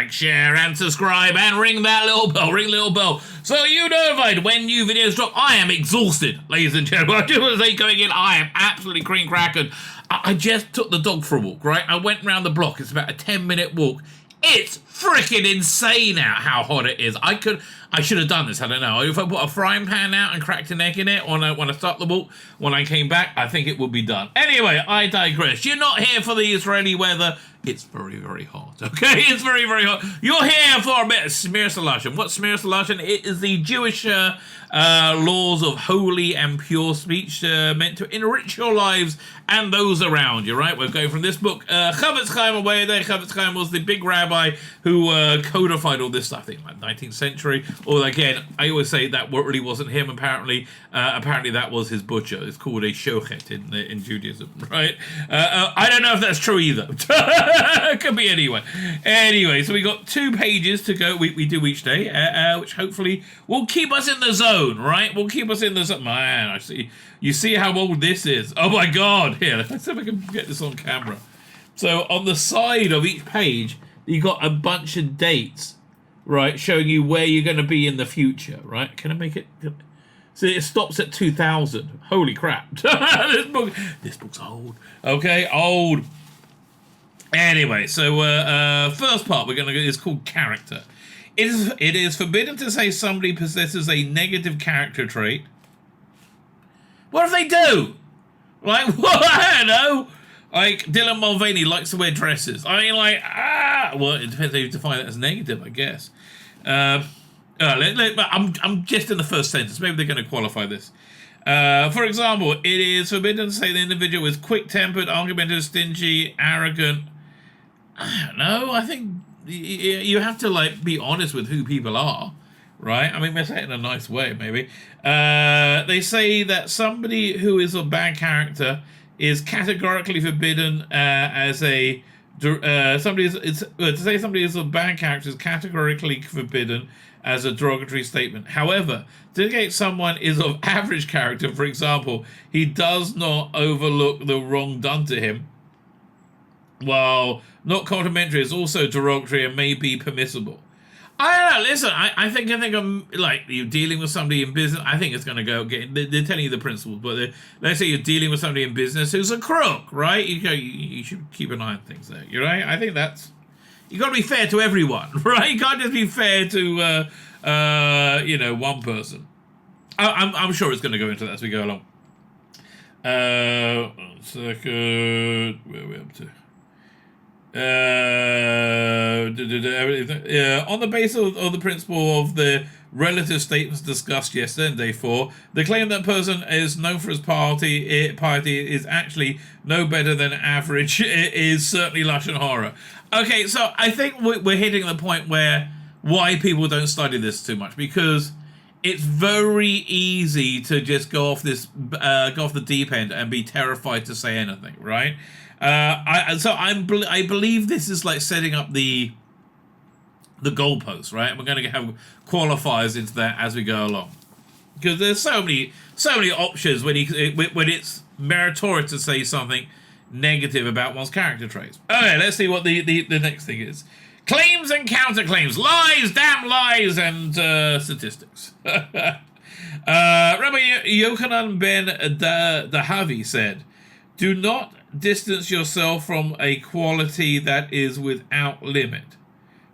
like, share, and subscribe, and ring that little bell, so you notified when new videos drop. I am exhausted, ladies and gentlemen. I just want to say, going in, I am absolutely cream cracking. I just took the dog for a walk, right? I went around the block. It's about a 10-minute walk. It's freaking insane out how hot it is. I should have done this, I don't know. If I put a frying pan out and cracked an egg in it when I start the walk, when I came back, I think it would be done. Anyway, I digress. You're not here for the Israeli weather. It's very, very hot, okay? It's very, very hot. You're here for a bit of Smir Salashim. What's Smir Salashim? It is the Jewish laws of holy and pure speech meant to enrich your lives and those around you, right? We're going from this book, Chavetz Chaim away there. Chavetz Chaim was the big rabbi who codified all this stuff, I think, like 19th century. Or again, I always say that really wasn't him, apparently. Apparently that was his butcher. It's called a shochet in Judaism, right? I don't know if that's true either. It could be anyway. Anyway, so we got 2 pages to go. We do each day, which hopefully will keep us in the zone, right? Will keep us in the zone. Man, I see. You see how old this is? Oh my God! Here, let's see if I can get this on camera. So on the side of each page, you got a bunch of dates, right, showing you where you're going to be in the future, right? Can I make it? So it stops at 2000. Holy crap! This book's old. Okay, old. Anyway, so first part we're going to go is called character. It is forbidden to say somebody possesses a negative character trait. What if they do? Like, what? I don't know. Like, Dylan Mulvaney likes to wear dresses. I mean, like, well, it depends how you define it as negative, I guess. I'm just in the first sentence. Maybe they're going to qualify this. For example, it is forbidden to say the individual is quick-tempered, argumentative, stingy, arrogant. I don't know. I think you have to, like, be honest with who people are, right? I mean, they say it in a nice way, maybe. They say that somebody who is of bad character is categorically forbidden as a... to say somebody is of bad character is categorically forbidden as a derogatory statement. However, to indicate someone is of average character, for example, he does not overlook the wrong done to him, while not complimentary is also derogatory and may be permissible. I don't know, listen, I think I'm, like, you're dealing with somebody in business, I think it's going to go, they're telling you the principles, but let's say you're dealing with somebody in business who's a crook, right? You should keep an eye on things there, you right? I think that's, you got to be fair to everyone, right? You can't just be fair to, one person. I'm sure it's going to go into that as we go along. 1 second, where are we up to? On the basis of the principle of the relative statements discussed yesterday in day 4, the claim that person is known for his piety is actually no better than average is certainly Lashon Hara. Okay, so I think we're hitting the point where why people don't study this too much, because it's very easy to just go off the deep end and be terrified to say anything, right? I believe this is like setting up the goalposts, right? And we're going to have qualifiers into that as we go along, because there's so many options when it's meritorious to say something negative about one's character traits. Okay, let's see what the next thing is. Claims and counterclaims, lies, damn lies, and statistics. Rabbi Yochanan ben Dahavi said, "Do not distance yourself from a quality that is without limit.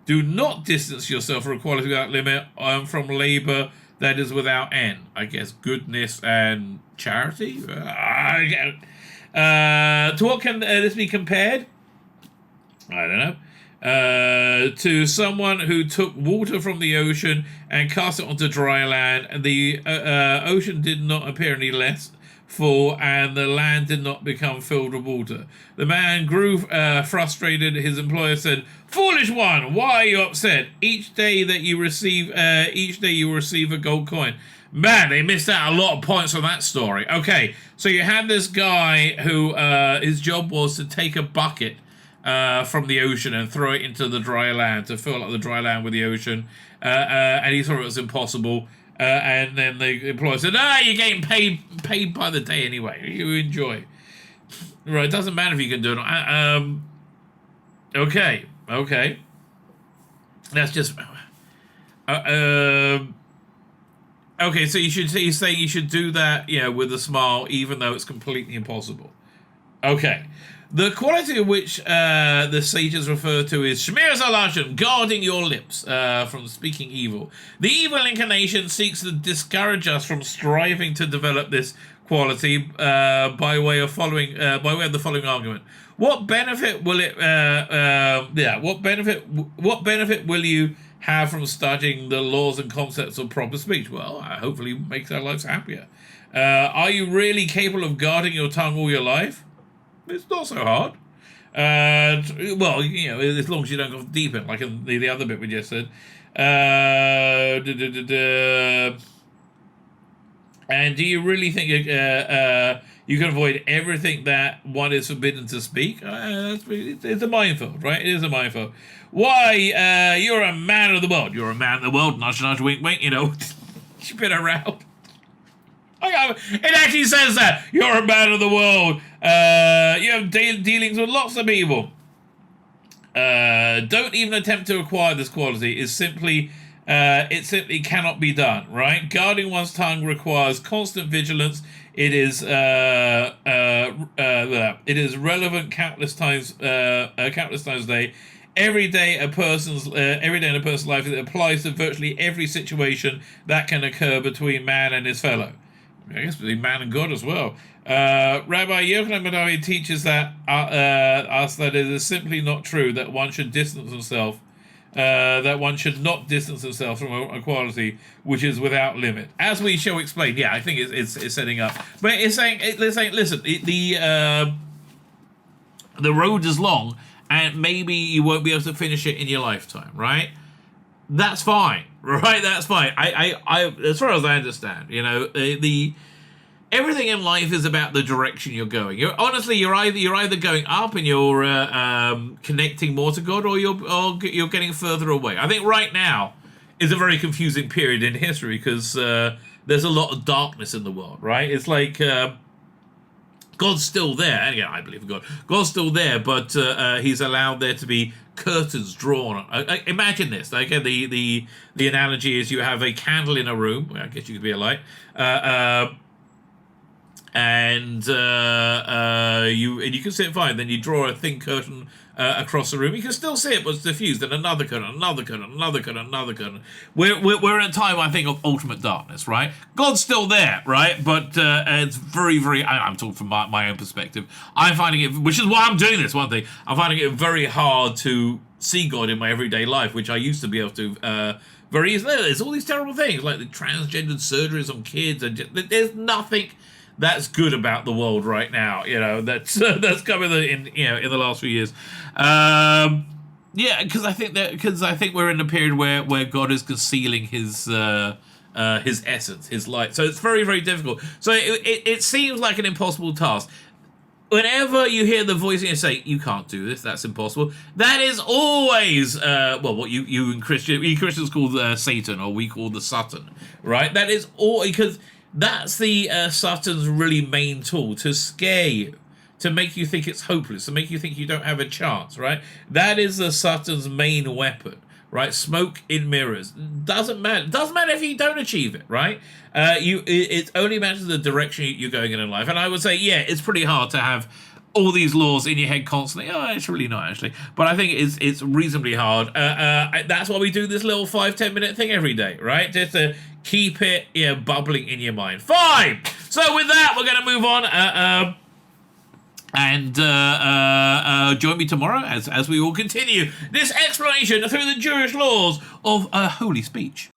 Do not distance yourself from a quality without limit from labor that is without end." I guess goodness and charity? To what can this be compared? I don't know. To someone who took water from the ocean and cast it onto dry land, and the ocean did not appear any less full, and the land did not become filled with water. The man grew frustrated. His employer said, "Foolish one, why are you upset? Each day you will receive a gold coin." Man, they missed out a lot of points on that story. Okay, so you had this guy who his job was to take a bucket from the ocean and throw it into the dry land to fill up the dry land with the ocean, and he thought it was impossible. And then the employer said, "You're getting paid by the day anyway. You enjoy." Right, it doesn't matter if you can do it. Okay. That's just... okay, so you're saying you should do that, with a smile, even though it's completely impossible. Okay. The quality of which the sages refer to is Shmir Zalashan, guarding your lips from speaking evil. The evil inclination seeks to discourage us from striving to develop this quality by way of the following argument. What benefit will it? What benefit will you have from studying the laws and concepts of proper speech? Well, hopefully it makes our lives happier. Are you really capable of guarding your tongue all your life? It's not so hard. As long as you don't go deep in, like in the other bit we just said. And do you really think you can avoid everything that one is forbidden to speak? It's a minefield, right? It is a minefield. Why? You're a man of the world. You're a man of the world. Nudge, nudge, wink, wink. You've been around. It actually says that. You're a man of the world. You have dealings with lots of people. Don't even attempt to acquire this quality. It simply cannot be done, right? Guarding one's tongue requires constant vigilance. It is relevant countless times a day. Every day in a person's life, it applies to virtually every situation that can occur between man and his fellow. I guess between man and God as well. Rabbi Yochanan Badawi teaches that us that it is simply not true that one should not distance himself from a quality which is without limit, as we shall explain. Yeah, I think it's setting up, but it's saying listen, the road is long, and maybe you won't be able to finish it in your lifetime, right? That's fine, right? That's fine. I as far as I understand, everything in life is about the direction you're going. You're either going up and you're connecting more to God, or you're getting further away. I think right now is a very confusing period in history because there's a lot of darkness in the world, right? It's like God's still there, and again, I believe in God. God's still there, but He's allowed there to be curtains drawn. Imagine this. Okay, the analogy is you have a candle in a room. Well, I guess you could be a light. And you can see it fine. Then you draw a thin curtain across the room. You can still see it, but it's diffused. And another curtain, another curtain, another curtain, another curtain. We're in a time, I think, of ultimate darkness, right? God's still there, right? But it's very, very... I'm talking from my own perspective. I'm finding it... Which is why I'm doing this, one thing. I'm finding it very hard to see God in my everyday life, which I used to be able to... very easily. There's all these terrible things, like the transgendered surgeries on kids. And there's nothing... that's good about the world right now, that's coming in the last few years. Because I think we're in a period where God is concealing his essence, his light. So it's very, very difficult. So it seems like an impossible task. Whenever you hear the voice and you say, you can't do this, that's impossible, that is always, what you Christians call Satan, or we call the Satan, right? That is all, because that's the Satan's really main tool, to scare you, to make you think it's hopeless, to make you think you don't have a chance, right? That is the Satan's main weapon, right? Smoke in mirrors. Doesn't matter if you don't achieve it, right? It only matters the direction you're going in life. And I would say, it's pretty hard to have all these laws in your head constantly. It's really not, actually. But I think it's reasonably hard. That's why we do this little 5-10 minute thing every day, right? Just to keep it bubbling in your mind. Fine! So with that, we're going to move on. And join me tomorrow as we will continue this exploration through the Jewish laws of holy speech.